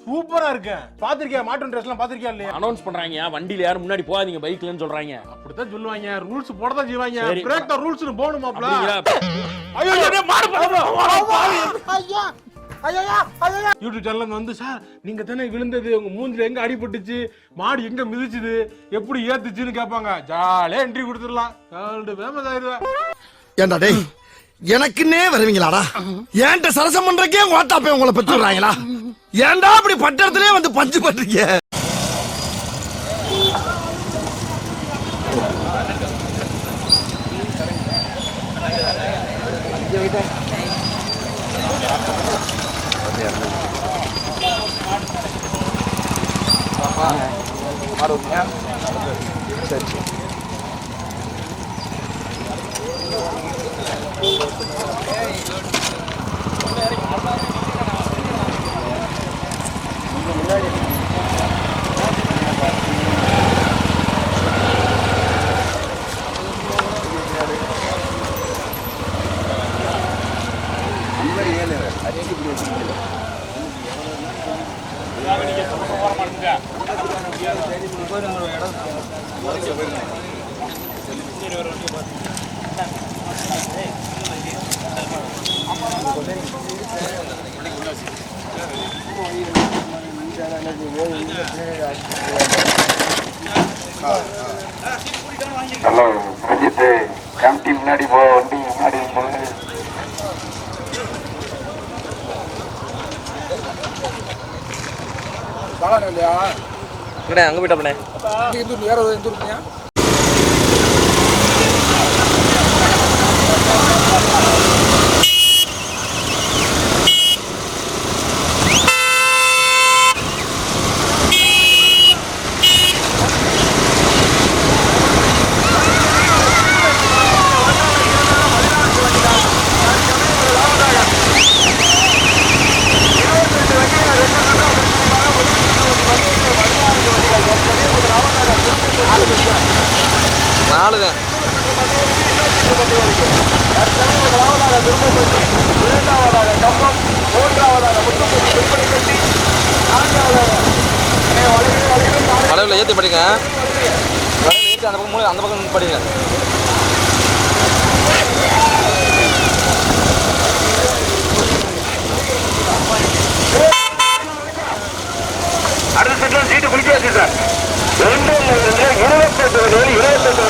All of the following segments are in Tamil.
சூப்பரா இருக்கேன். பாத்திருக்கியா மாட்டன் ட்ரெஸ்லாம் பாத்திருக்கியா இல்லையா? அனௌன்ஸ் பண்றாங்க வண்டியில யாரும் முன்னாடி போகாதீங்க பைக்லன்னு சொல்றாங்க. அப்படிதான் சொல்லுவாங்க. ரூல்ஸ் போடதான் செய்வாங்க. பிரேக் த ரூல்ஸ்னு போணும் மாப்ள. ஐயோ மாடு ஐயா ஐயா ஐயா யூடியூப் சேனல்ல வந்து சார் நீங்க தானே விழுந்தது உங்க மூஞ்சில எங்க அடிபட்டுச்சு மாடு எங்க மிதிச்சுது எப்படி ஏத்துச்சுன்னு கேட்பாங்க. ஜாலியா என்ட்ரி கொடுத்துடலாம். ஃபேமஸ் ஆயிருவேன். ஏண்டா டேய் எனக்குன்னே வருவீங்களாடா? ஏன்ட்ட சரசம் பண்றக்கே ஓட்டாப்பே உங்களை பெற்றுறாங்களா? ஏன்டா அப்படி பட்டறதுலயே வந்து பஞ்சு பண்றீங்க? ஹலோ ரஞ்சித், கமிட்டி முன்னாடி போ, வண்டி முன்னாடி போ. இல்லையா அங்க போயிட்டாப்ல வேற எந்த ஊருக்குயா? வளைவில் ஏற்றி படிங்க. வளைவில் ஏற்றி அந்த பக்கம் படிங்க. அடுத்த செட்டில் சீட்டு குளிக்காச்சு சார். 28 வண்டிகள் 28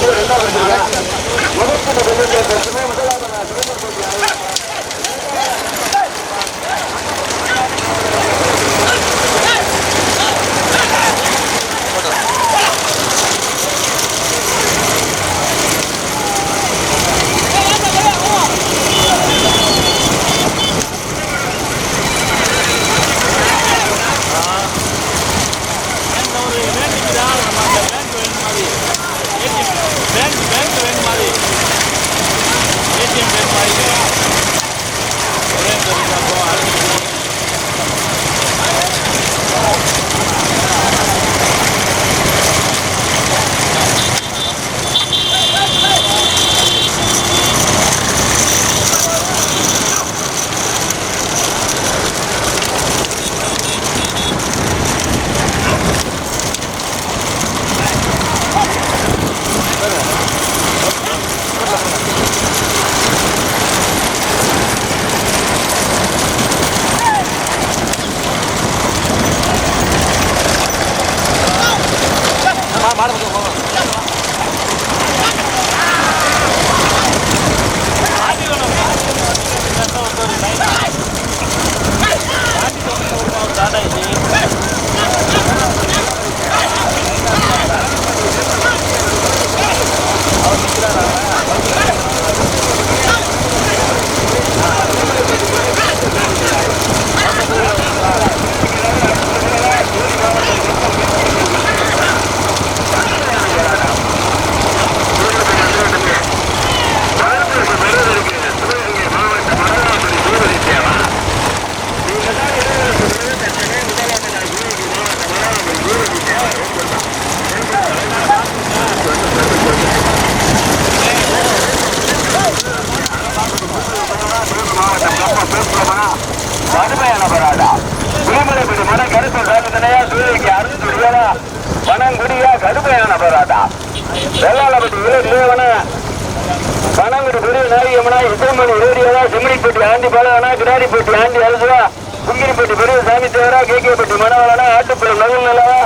ஆண்டி பழவனா கிடாரிப்பட்டி ஆண்டி அலசுவா குங்கிரிப்பட்டி பெரிய சாமி தேவரா கேகேப்பட்டி மணவளனா ஆட்டுப்புறம் நகல் நிலவா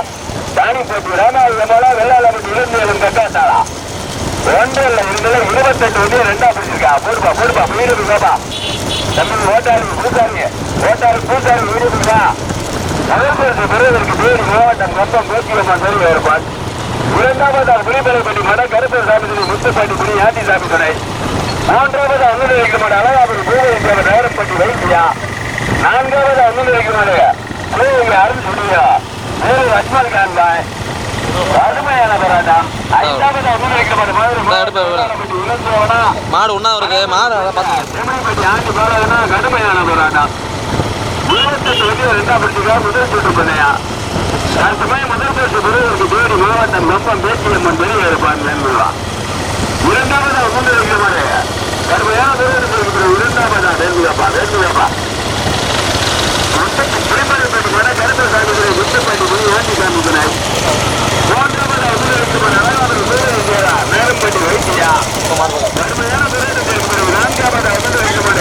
தானிப்பட்டி ராமாவளா வெள்ளாளப்பட்டி இளந்தேவன் கட்டாத்தாளா ஒன்றில் 28 வந்து 2ஆ பிடிச்சிருக்கா. போடுப்பா வீடு பாப்பா தம்பி ஓட்டாளி பூசாரி வீடு இருக்கா. நகர்புறத்து பெறுவதற்கு தேடி மாவட்டம் மொத்தம் கோச்சியம்மன் தெருவில் இருப்பான். 2ஆவதாக புலிமலைப்பட்டி மட கருப்பர் சாமி துணை முத்துப்பாட்டி புலி ஆண்டி சாமி துணை. 3ஆவது அண்ணன் வைக்கமான அழகாபுரி பூவை தேவர் நகரப்பட்டி வைத்தியா. 4ஆவது அண்ணன் வைக்கமான பூவை அருள் சொல்லியா வேறு அஜ்மல் கான் பாய் கடுமையான போராட்டம். 5ஆவது அண்ணன் வைக்கமான மாடு ஒன்னா வருது மாடு அதை பார்த்து ஆண்டி பாலகனா கடுமையான போராட்டம். 28 வந்து 2ஆ பிடிச்சிக்கா முதல் சுற்று பண்ணையா. சமயம் முதல் பரிசு பெறுவதற்கு தேடி மாவட்டம் நொப்பம் பேச்சியம்மன் பெரிய இருப்பான் என்பதுவா. 2ஆவது அண்ணன் வைக்கமான கடுமையான பெறுவதற்கு 2ஆவதா வேண்டுகப்பா புலிமலைப்பட்டி மட கருப்பர் சாமி துணை முத்துப்பாட்டி புலி ஆண்டி சாமி துணை. 3ஆவது அண்ணன் வைக்கமான அழகாபுரி பூவை தேவரா நகரப்பட்டி வைத்தியா. கடுமையான பெறுவதற்கு 4ஆவது அண்ணன் வைக்கமான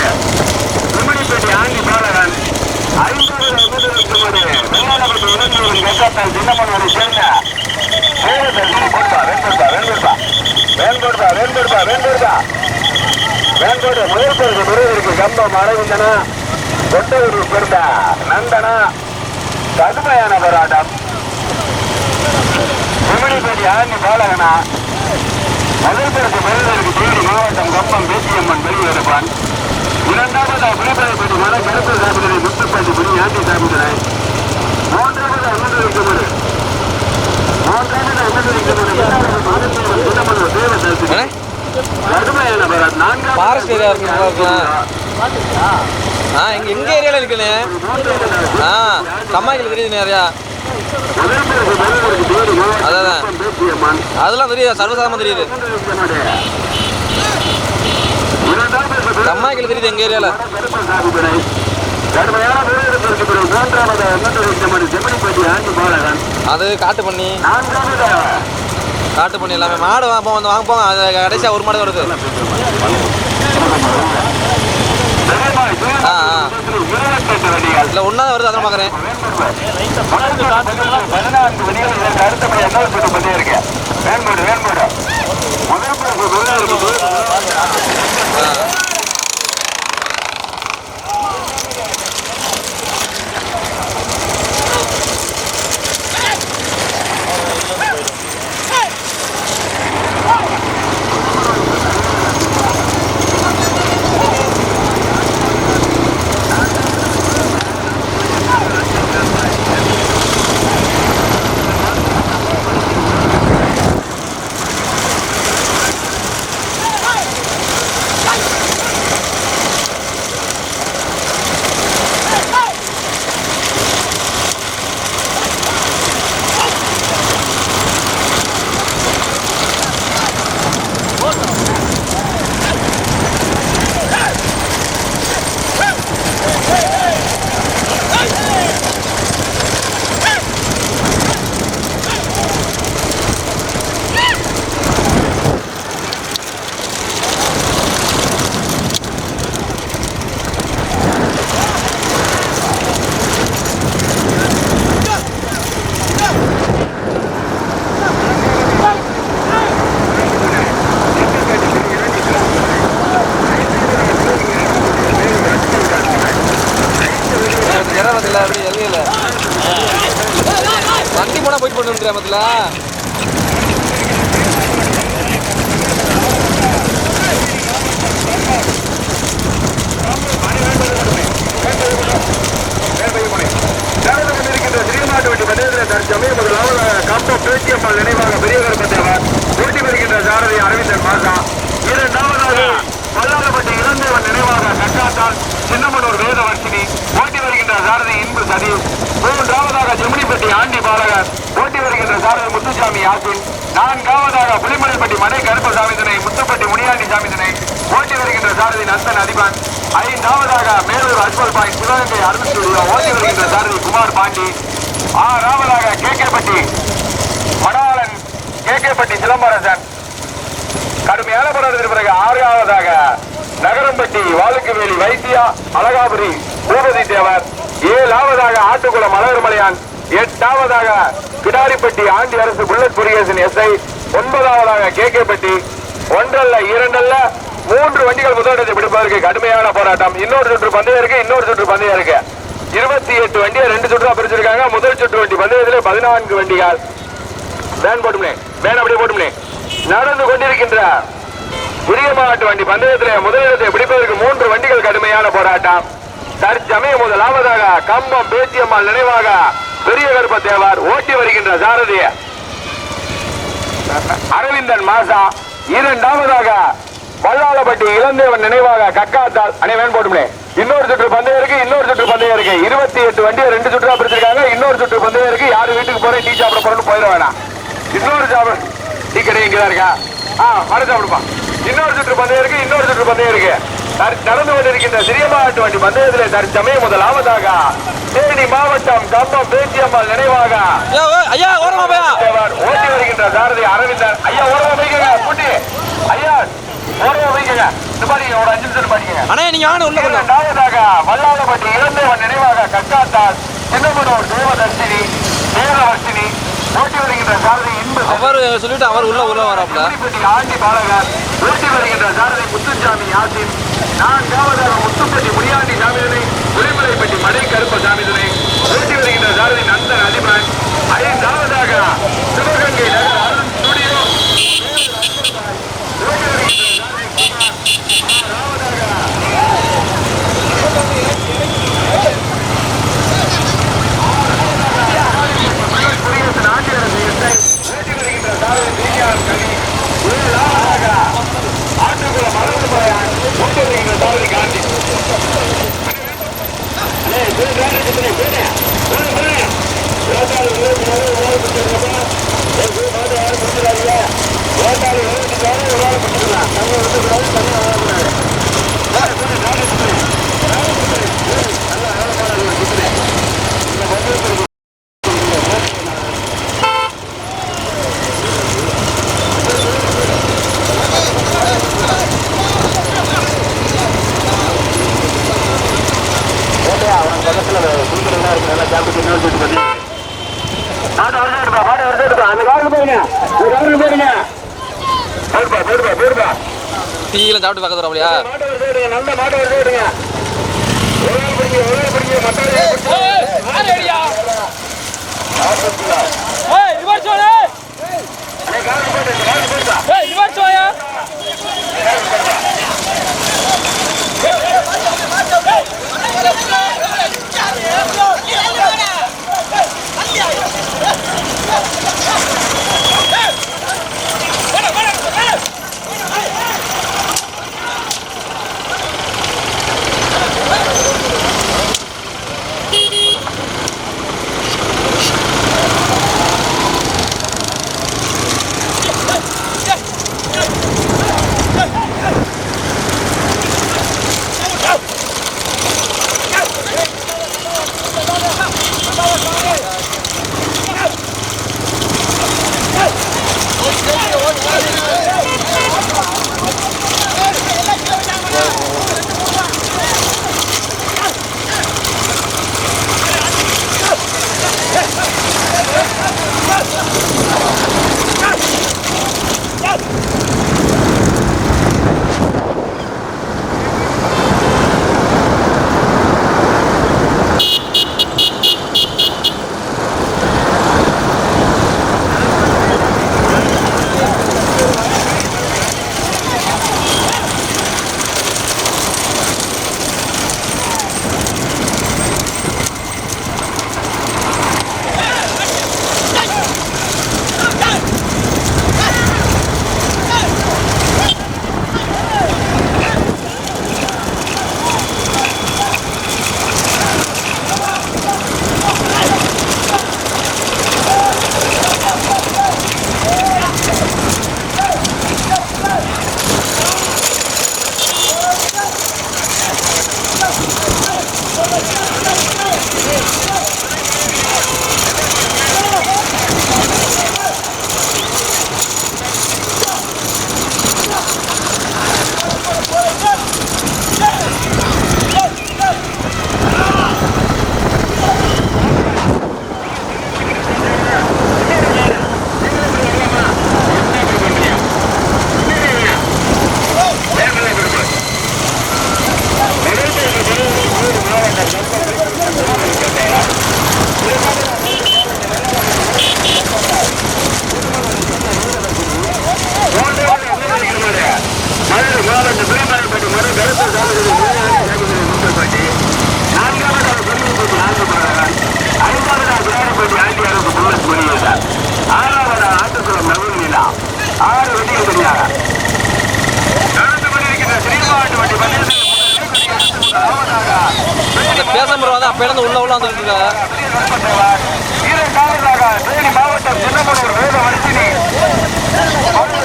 கும்மிடிப்பட்டி ஆண்டி பாலகன். 5ஆவது அண்ணன் வைக்கமான வெள்ளாளப்பட்டி இளந்தேவன் கட்டாத்தால் சின்னமனோரை சேர்ந்த வேண்போடு முதல் பரிசு பெறுவதற்கு கம்பம் அடைந்தன கொட்டூர் சேர்ந்த நந்தனா கடுமையான போராட்டம். கும்மிடிப்பட்டி ஆண்டி பாலகனா முதல் பரிசு பெறுவதற்கு தேடி மாவட்டம் கம்பம் பேச்சியம்மன் வெளியெடுப்பான். 2ஆவது புலிமலைப்பட்டி மட கருப்பர் சாமி துணை முத்துப்பாட்டி புலி ஆண்டி சாமி துணை. 3ஆவது அண்ணன் வைக்கமான கடுமையான போராட்டம். ஃபாரஸ்ட் ஏரியா இருக்கு நல்லா இருக்கலாம். எங்க ஏரியால இருக்குண்ணே. கம்மாய்க்கு தெரியுது நிறையா. அதான் அதெல்லாம் தெரியுது, சர்வசாதாரணமா தெரியுது. கம்மாய்க்கு தெரியுது எங்க ஏரியால. அது காட்டு பண்ணி எல்லாமே மாடு வாங்க போங்க. அது கடைசியா ஒரு மாடு வருது. இல்லை ஒன்றா தான் வருது, அதான் பார்க்குறேன். 14 வண்டிகள் இதற்கு அடுத்தபடி என்ன சுட்டு பண்ணி இருக்கேன். வேண்போடு வண்டி போனா போயிட்டு போட்டு கிராமத்துல நினைவாக பெரியவர் பந்தவர் ஊட்டி வருகின்ற சாரதி அரவிந்தன் மாசா. 2ஆவதாக பல்லாரப்பட்டி இளந்தேவன் நினைவாக கட்டாத்தால் சின்னமனூர் வேதவர்ஷினி ஓட்டி வருகின்ற சாரதி இன்பு சதீஷ். 3ஆவதாக ஜெமினிப்பட்டி ஆண்டி பாலகர் ஓட்டி வருகின்ற சாரதி முத்துசாமி யாசின். 4ஆவதாக புலிமலைப்பட்டி மடை கருப்ப சாமிதனை முத்துப்பட்டி முனியாண்டி சாமிதனை ஓட்டி வருகின்ற சாரதி நந்தன் அதிபன். 5ஆவதாக மேலூர் அஜ்மல் பாய் சிவகங்கை அருள் ஸ்டுடியோ ஓட்டி வருகின்ற சாரதி குமார் பாண்டி. 6ஆவதாக கேகேப்பட்டி மணவாளன் கேகேப்பட்டி சிலம்பரசன். கடுமையான போராட்டத்திற்கு பிறகு 6ஆவதாக நகரம்பட்டி வாழுக்குவேலி வைத்தியா அழகாபுரி பூபதி தேவர், 7வது ஆட்டுக்குளம் அழகர்மலையான், 8வது கிடாரிப்பட்டி ஆண்டி அரசு புல்லட் முருகேசன் எஸ்ஐ, 9வது கேகேப்பட்டி. 1 அல்ல 2 அல்ல 3 வண்டிகள் முதலிடத்தை பிடிப்பதற்கு கடுமையான போராட்டம். இன்னொரு சுற்று பந்தயம் இருக்கு, இன்னொரு சுற்று பந்தயம் இருக்கு. 28 வண்டியை 2 சுற்றா பிரிச்சிருக்காங்க. முதல் சுற்று வண்டி பந்தயத்திலே 14 வண்டிகள். வேன் போட்டுமே, வேன் அப்படியே போட்டுமே. நடந்து கொண்டிருக்கின்ற புதிய மாவட்ட வண்டி பந்தயத்திலே முதலிடத்தை பிடிப்பதற்கு 3 வண்டிகள் கடுமையான போராட்டம். தற்சமயம் முதலாவதாக கம்பம் பேச்சியம்மாள் நினைவாக பெரிய கருப்ப தேவர் ஓட்டி வருகின்ற சாரதி அரவிந்தன் மாசா. 2வதாக வல்லாளப்பட்டி இளந்தேவன் நினைவாக கக்காத்தால். அனைவன் போட்டுமே. இன்னொரு சுற்று பந்தயம் இருக்கு, இன்னொரு சுற்று பந்தயம் இருக்கு. 28 வண்டியை 2 சுற்றா பிரிச்சிருக்காங்க. இன்னொரு சுற்று பந்தயம் இருக்கு. யாரு வீட்டுக்கு போறேன் டீ சாப்பிட போறேன்னு போயிட வேணாம். இன்னொரு சாப்பிட டீ கடை இங்கதான் இருக்கா? வர சாப்பிடுப்பா. இன்னொரு சுற்று பந்தயம் இருக்கு, இன்னொரு சுற்று பந்தயம் இருக்கு. நடந்து கொண்டிருக்கின்ற சிறிய மாவட்ட வண்டி பந்தயத்திலே தற்சமயம் முதலாவதாக தேனி மாவட்டம் கம்பம் பேச்சியம்மாள் நினைவாக ஓட்டி வருகின்ற சாரதி அரவிந்தன். ஐயா ஓரமா வைக்கங்க கூட்டி. ஐயா ஓரமா வைக்கங்க. ஒரு 5 நிமிஷம் படிக்கங்க. இரண்டாவதாக வல்லாளப்பட்டி இளந்தேவன் நினைவாக கக்காத்தால் சின்னமனூர் தேவதர்ஷினி தேவதர்ஷினி ஓட்டி வருகின்ற சாரதி அவர் சொல்லிட்டு அவர் உள்ள வராப்ல. ஆண்டி பாலகர் ஓட்டி வருகின்ற சாரதி முத்துசாமி யாசின். 4வதாக முத்துப்பட்டி முனியாண்டி சாமிதனை, புலிமலைப்பட்டி மடை கருப்ப சாமிதனை ஓட்டி வருகின்ற சாரதி நந்தன் அதிபன். 5வதாக சிவகங்கை நகர் அருண் ஸ்டுடியோ ஓட்டி வருகின்ற ஆட்டுக்குளம் அழகர்மலையான் ஓட்டி வருகின்ற சாரதி காந்தி. டீல சாப்பிட்டு பக்கத்துல வரலையா? நல்ல மாட்டு வருது விடுங்க. அடுத்தபடியாக நடந்து கொண்டிருக்கின்ற ஸ்ரீமாட்டு வண்டி பந்தயத்தில் பேசாம அப்ப இருந்து உள்ள வந்துட்டு இருக்காங்க. இரண்டாவதாக தேனி மாவட்டம் சின்னமனூர் வேத வர்ஷினி,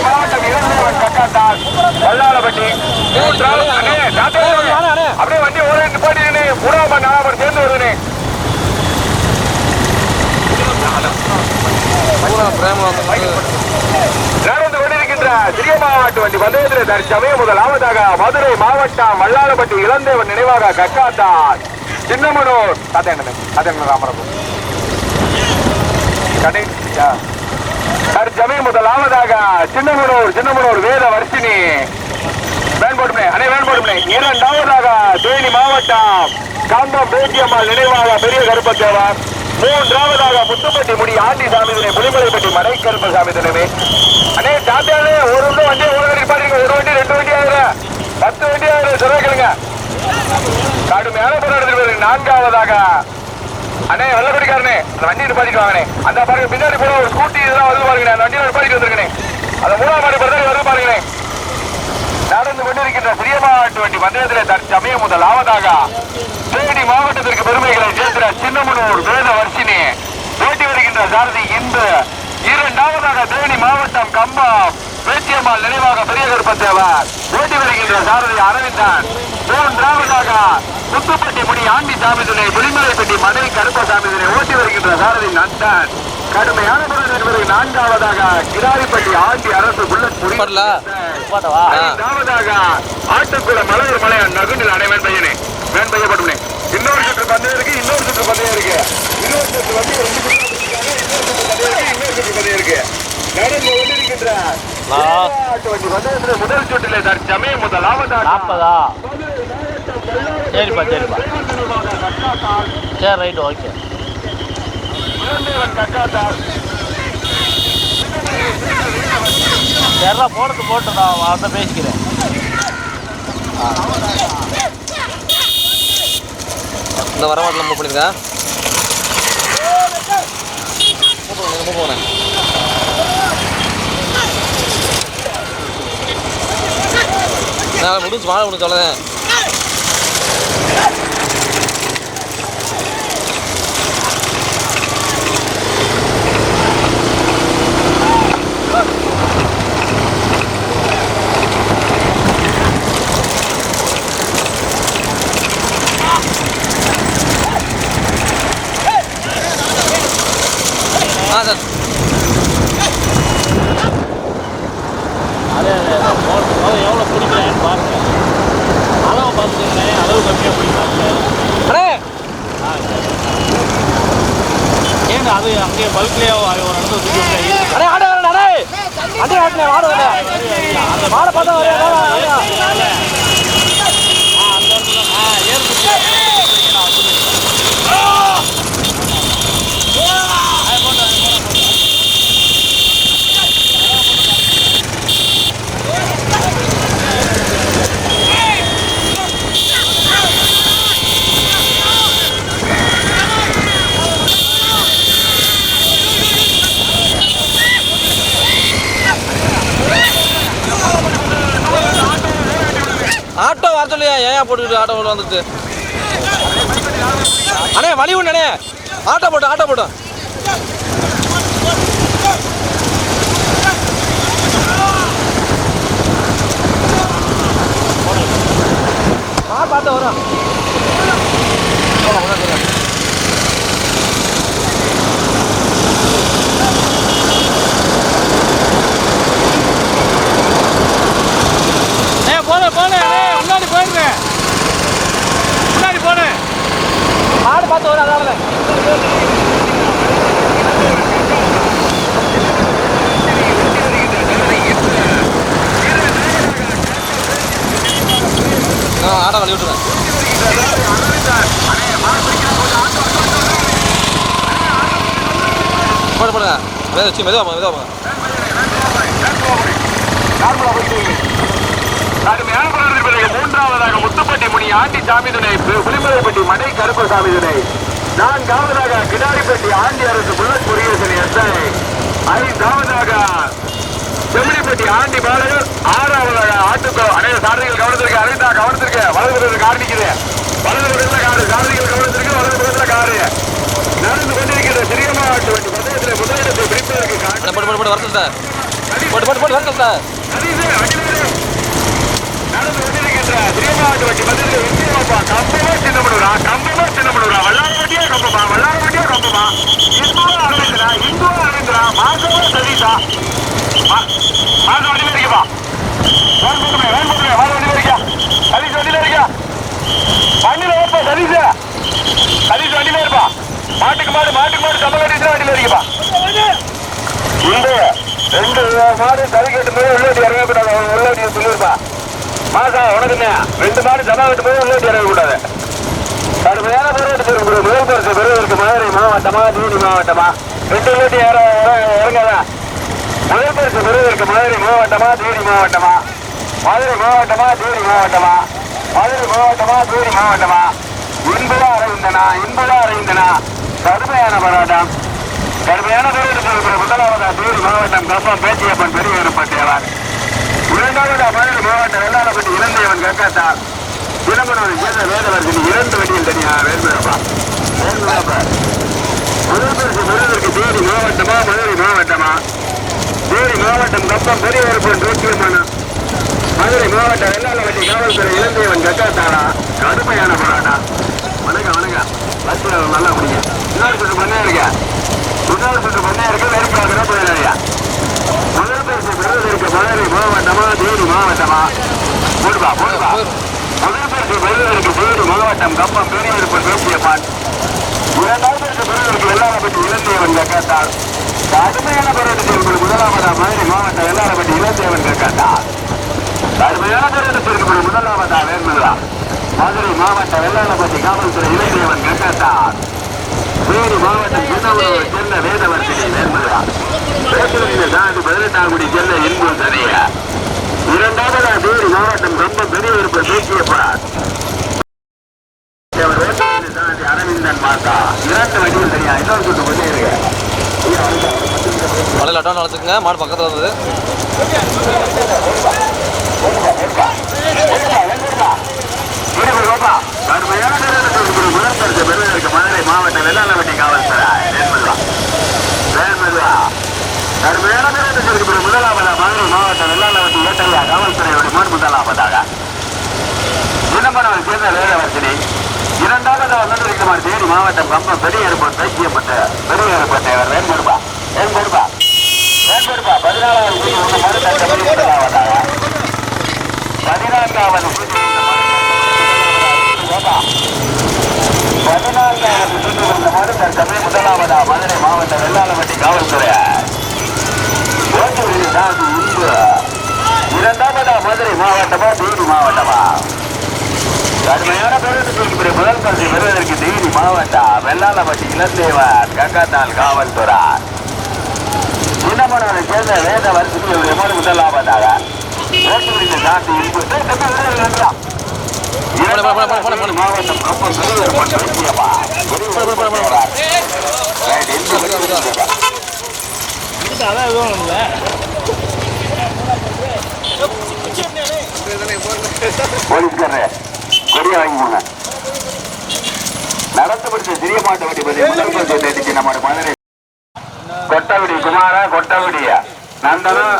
மாவட்டம் இளந்தேவன் கக்காத்தார் வல்லாளப்பட்டி. அப்படியே வண்டி ஒரு நிப்பாட்டினே மூணாம் நாலாவது சேர்ந்து வருதுனே. நடந்து கொண்டிருக்கின்ற சிறிய மாவட்ட வண்டி பந்தயத்தில் தற்சமயம் முதலாவதாக மதுரை மாவட்டம் வல்லாளப்பட்டி இளந்தேவன் நினைவாக கக்காத்தார் சின்னமனூர் ராமரபு தற்சமயம் முதலாவதாக சின்னமனூர் வேத வர்ஷினி வேண்போடுமே அனை வேண்போடுமே. இரண்டாவதாக தேனி மாவட்டம் காந்தம் பேச்சியம்மாள் நினைவாக பெரிய கருப்பத்தேவர். மூன்றாவதாக முத்துப்பட்டி முடி ஆண்டி சாமிதனை புலிமலைப்பட்டி மடை கருப்பசாமி தினமே. அண்ணே தாத்தாலே ஒரு வண்டி ஒரு நிப்பாட்டிங்க. ஒரு வண்டி 2 வண்டி ஆகுறேன், 10 வண்டி ஆகுறேன் சொல்லுங்க. கடுமையான போராட்டத்தில் நான்காவதாக அண்ணே வெள்ளப்படிக்காரனே அந்த வண்டி நிப்பாட்டிட்டு வாங்கண்ணே. அந்த பாருங்க பின்னாடி போன ஒரு ஸ்கூட்டி இதெல்லாம் வந்து பாருங்க. அந்த வண்டியில் நிப்பாட்டிட்டு வந்துருக்கேன். அந்த மூணாம் மாடி பிரதர் வந்து பாருங்களேன். நடந்து கொண்டிருக்கின்ற சிறிய மாவட்ட வண்டி பந்தயத்தில் தற்சமயம் முதலாவதாக தேனி மாவட்டத்திற்கு பெருமைகளை சேர்க்கிற சின்னமனூர் வேத வர்ஷினி போட்டி வருகின்ற சாரதி இந்து. இரண்டாவதாக தேனி மாவட்டம் கம்பம் பேச்சியம்மாள் நினைவாக பெரிய கருப்பத்தேவர் போட்டி வருகின்ற சாரதி அரவிந்தன். மூன்றாவதாக முத்துப்பட்டி முடி ஆண்டி சாமிதுனை புலிமலைப்பட்டி மடை கருப்பசாமிதுனை ஓட்டி வருகின்ற சாரதி நந்தன். கடுமையான முறை என்பது நான்காவதாக கிராரிப்பட்டி ஆண்டி அரசு புல்லட் புரியல. ஐந்தாவதாக ஆட்டுக்குள மலையூர் மலையான் நகுண்டில் அனைவன் பையனே வேண்பையப்பட்டுனே. இன்னொரு சுற்று பந்தயம் இருக்கு, இன்னொரு சுற்று பந்தயம் இருக்கு, இன்னொரு சுற்று வந்து இன்னொரு சுற்று பந்தயம் இருக்கு. நடந்து கொண்டிருக்கின்ற முதல் சுற்றிலே தற்சமயம் முதலாவதாக 40. சரிப்பா சரிப்பா சரி ரைட் ஓகே. சரிடா போட்டு நான் அவர்கிட்ட பேசிக்கிறேன். இந்த வரமாட்டில் மூவ் பண்ணிருக்கா போனேன். முடிஞ்சு வாழ முடிஞ்சு அவ்வளோதான். சார் அதே எவ்வளோ பிடிக்கிறேன்னு பாருங்க. அளவு பார்த்துக்கிறேன், அளவு கம்மியாக பிடிக்கிறாங்க. ஏன்னா அது அங்கேயே பல்க்லேயே ஒரு இடத்துல தூக்கி அந்த மாடை பார்த்தா ஆட்டோ வர சொல்லியா ஏன் போட்டுக்கிட்டு ஆட்டோ வந்துட்டு அண்ணே வழி உண்ணே ஆட்டோ போட்டோம் பார்த்து வரோம். போனே முன்னாடி போயிடுறேன், முன்னாடி போனேன். மாடு பார்த்து வரும் அதாவது ஆட்டோ வழி விட்டுருவேன். போடுங்க மெதுவாக மூன்றாவதாக முத்துப்பட்டி முனி ஆண்டி சாமிதுனை புலிமலைப்பட்டி மடை கருப்பசாமிதுனை. நான்காவதாக கிடாரிப்பட்டி ஆண்டி அரசு புல்லட் முருகேசன் எஸ்ஐ. ஐந்தாவதாக செம்மணிப்பட்டி ஆண்டி பாலகர் 6வது ஆட்டுக்கோ அனைத்து சாரதிகள் கவனத்திற்கு அனைத்தா கவனத்திற்கு வலது பக்கத்தில் கார் நிற்குது. வலது பக்கத்தில் காரு சாரதிகள் கவனத்திற்கு வலது பக்கத்தில் காரு நடந்து கொண்டிருக்கிற சிறிய மாவட்ட வண்டி பந்தயத்தில் முதலிடத்தை பிடிப்பதற்கு போட்டு வரட்டும் சார். போட்டு வரட்டும் சார். நடந்து கொண்டிருக்கின்ற சிறிய மாவட்ட வண்டி பந்தயத்தில் இந்தியாப்பா கம்பமா சின்னமனுரா வல்லார வண்டியா கம்பமா இந்துவா அரவிந்தரா மாசமா சதீஷா மாச வண்டியில இருக்குப்பா வேன் வண்டியில இருக்கியா சதீஷ் வண்டியில இருக்கியா வண்டியில இருப்பா சதீஷ் வண்டியில இருப்பா மாட்டுக்கு மாடு சம கட்டிட்டு வண்டியில இருக்குப்பா இந்த 2 மாடு தறி கட்டும் போது உள்ளாட்டி இறங்கக்கூடாது. உள்ளாட்டி சொல்லிருப்பா மாசா உனக்கு என்ன 2 மாடு சம கட்டும் போது உள்ளாட்டி இறங்கக்கூடாது. கடுமையான போராட்டத்தில் முதல் பரிசு பெறுவதற்கு மதுரை மாவட்டமா தூணி மாவட்டமா 2 உள்ளாட்டி இறங்காதான். முதல் பரிசு பெறுவதற்கு மதுரை மாவட்டமா தூணி மாவட்டமா இன்புலா அரவிந்தனா கடுமையான போராட்டம். கடுமையான போராட்டத்தில் முதலாவதா தூணி மாவட்டம் கப்பம் பேச்சியப்பன் பெரியவரப்பட்டேவர். 2வது மதுரை மாவட்டம் வெள்ளாளப்பட்டி இளந்தையவன் கக்காத்தார் தினமனவன் சேர்ந்த வேதவர்கின் 2 வண்டியில் தனியா வேறுபா. முதல் பரிசு பெறுவதற்கு தேனி மாவட்டமா மதுரை மாவட்டமா? தேனி மாவட்டம் கப்பம் பெரியவரப்பன் தோற்றியமான மதுரை மாவட்டம் வெள்ளாளப்பட்டி காவல்துறை இளந்தையவன் கக்காத்தாரா கடுமையான போராட்டம். வணக்கம் பஸ் நல்லா முடியும். இன்னொரு சுற்று பண்ணே இருக்க நெருப்பாக போயிடாதியா. முதல் பரிசு பெறுவதற்கு மதுரை மாவட்டமா தேனி மாவட்டமா? போடுவா முதல் பரிசு பெறுவதற்கு தேனி மாவட்டம் கப்பம் பெரியவரப்பன் தோற்றியப்பான். 2வது பரிசு பெறுவதற்கு வெள்ளாளப்பட்டி இளந்தையவன் கக்காத்தார் கடுமையான போராட்டத்திற்கு முதலாவதா மதுரை மாவட்டம் வெள்ளாளப்பட்டி இளந்தையவன் கக்காத்தார். கடுமையான போராட்டத்திற்கு முதலாவதா வேர்மலா மதுரை மாவட்டம் வெள்ளாளப்பட்டி காவல்துறை இளந்தையவன் கக்காத்தார். தேனி மாவட்டம் சின்னமனூர் சென்ன வேதவர்த்தினி வேர்மலா சாதி 18ஆங்குடி சென்ன இன்பு சரிய. 2வதா தேனி மாவட்டம் ரொம்ப பெரியவரப்பன் தோற்றியப்பார் அரவிந்தன் மாதா 2 வண்டியில் தனியா. இன்னொரு சுற்று பண்ணி இருக்கு. மலையில் அட்டான் வளர்த்துக்குங்க. மாடு பக்கத்தில் வந்தது. மதுரை மாவட்டம் வெள்ளாளப்பட்டி காவல்துறை கடுமையான போராட்டத்திற்கு முதலாவதா மதுரை மாவட்டம் வெள்ளாளப்பட்டி ஏட்டையா காவல்துறையோட முதலாவதாக தினமனவன் சேர்ந்த வேதவர்த்தினி. 2வதா வந்திருக்குமார் தேனி மாவட்டம் கம்பம் பெரியவரப்பன் பெரியவரப்பட்டவர் வேண்படுப்பா 14வது முதலாவதாக 14வது முதலாவதா மதுரை மாவட்டம் வெள்ளாளப்பட்டி காவல்துறை 2வதா மதுரை மாவட்டமா தேனி மாவட்டமா? கடுமையான போராட்டத்திற்கு முதல் பரிசு பெறுவதற்கு தேனி மாவட்டம் வெள்ளாளப்பட்டி இளந்தேவன் கக்காத்தால் காவல்துறை தினமனவனை சேர்ந்த வேதவர்த்தினியுடைய முதலாவதாக சாந்தி மாவட்டம் கப்பம் அதான் எதுவும் இல்லை. போலீஸ்காரே கொடியை வாங்கிக்கோங்க. நடத்தப்பட்ட சிறிய மாட்டு வண்டி பற்றி நம்ம மதுரை கொட்டகுடி குமாரா கொட்டகுடிய நந்தனம்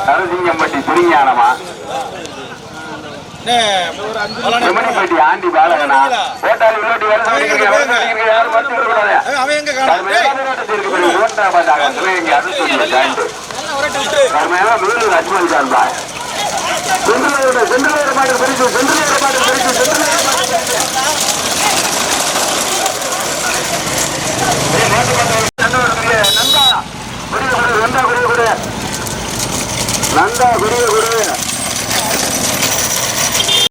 நரசிங்கம்பட்டி சுரிஞானமா செம்மணிப்பட்டி ஆண்டி பாலகனா ஓட்டாளி விளையாட்டி யாரும் மறுத்து விடக்கூடாது. 3வதாக சிவகங்கை அரசு ஜாயிண்ட் கடுமையான மேலூர் அஜ்மல் சார்பா செந்தில் மாடு பரிசு நந்தா குடிய குரு